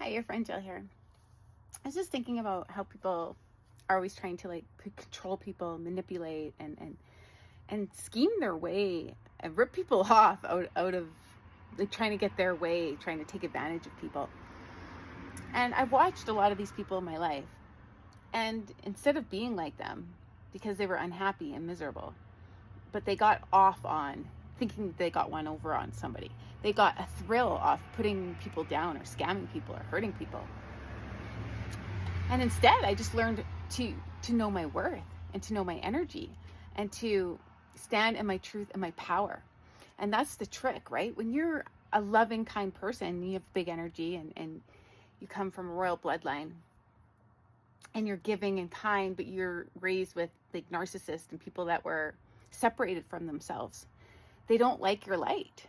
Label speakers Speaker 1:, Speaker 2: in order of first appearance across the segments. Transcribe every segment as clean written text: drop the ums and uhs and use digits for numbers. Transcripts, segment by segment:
Speaker 1: Hi, your friend Jill here. I was just thinking about how people are always trying to control people, manipulate, and scheme their way and rip people off out of like trying to get their way, trying to take advantage of people. And I've watched a lot of these people in my life, and instead of being like them because they were unhappy and miserable, but they got off on thinking they got one over on somebody. They got a thrill off putting people down or scamming people or hurting people. And instead, I just learned to know my worth and to know my energy and to stand in my truth and my power. And that's the trick, right? When you're a loving, kind person, you have big energy and you come from a royal bloodline and you're giving and kind, but you're raised with like narcissists and people that were separated from themselves. They don't like your light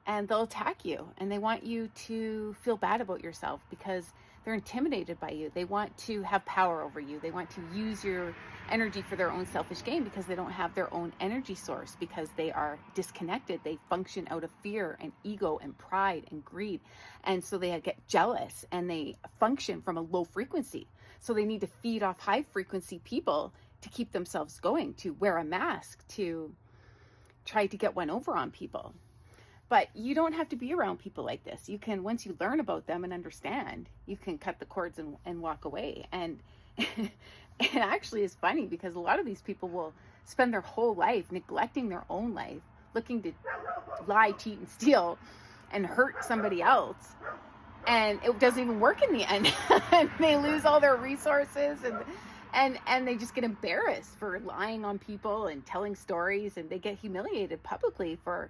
Speaker 1: and they'll attack you and they want you to feel bad about yourself because they're intimidated by you. They want to have power over you. They want to use your energy for their own selfish gain because they don't have their own energy source, because they are disconnected. They function out of fear and ego and pride and greed. And so they get jealous and they function from a low frequency. So they need to feed off high frequency people to keep themselves going, to wear a mask, to try to get one over on people. But you don't have to be around people like this. You can, once you learn about them and understand, you can cut the cords and walk away. And it actually is funny because a lot of these people will spend their whole life neglecting their own life, looking to lie, cheat, and steal and hurt somebody else. And it doesn't even work in the end. And they lose all their resources and they just get embarrassed for lying on people and telling stories, and they get humiliated publicly for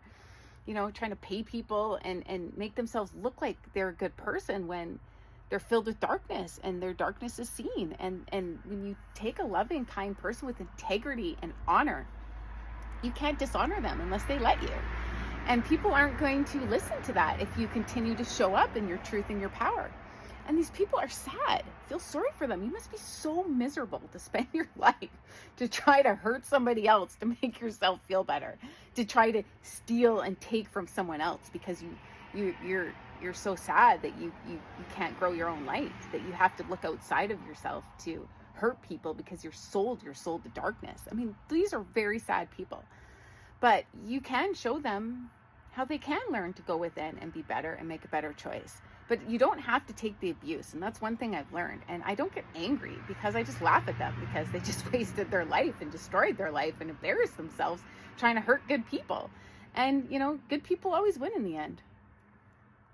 Speaker 1: trying to pay people and make themselves look like they're a good person when they're filled with darkness and their darkness is seen. And when you take a loving, kind person with integrity and honor, you can't dishonor them unless they let you. And people aren't going to listen to that if you continue to show up in your truth and your power. And these people are sad. Feel sorry for them. You must be so miserable to spend your life to try to hurt somebody else to make yourself feel better, to try to steal and take from someone else because you're so sad that you can't grow your own light, that you have to look outside of yourself to hurt people because you're sold to darkness. I mean, these are very sad people. But you can show them how they can learn to go within and be better and make a better choice. But you don't have to take the abuse. And that's one thing I've learned. And I don't get angry because I just laugh at them because they just wasted their life and destroyed their life and embarrassed themselves trying to hurt good people. And, good people always win in the end.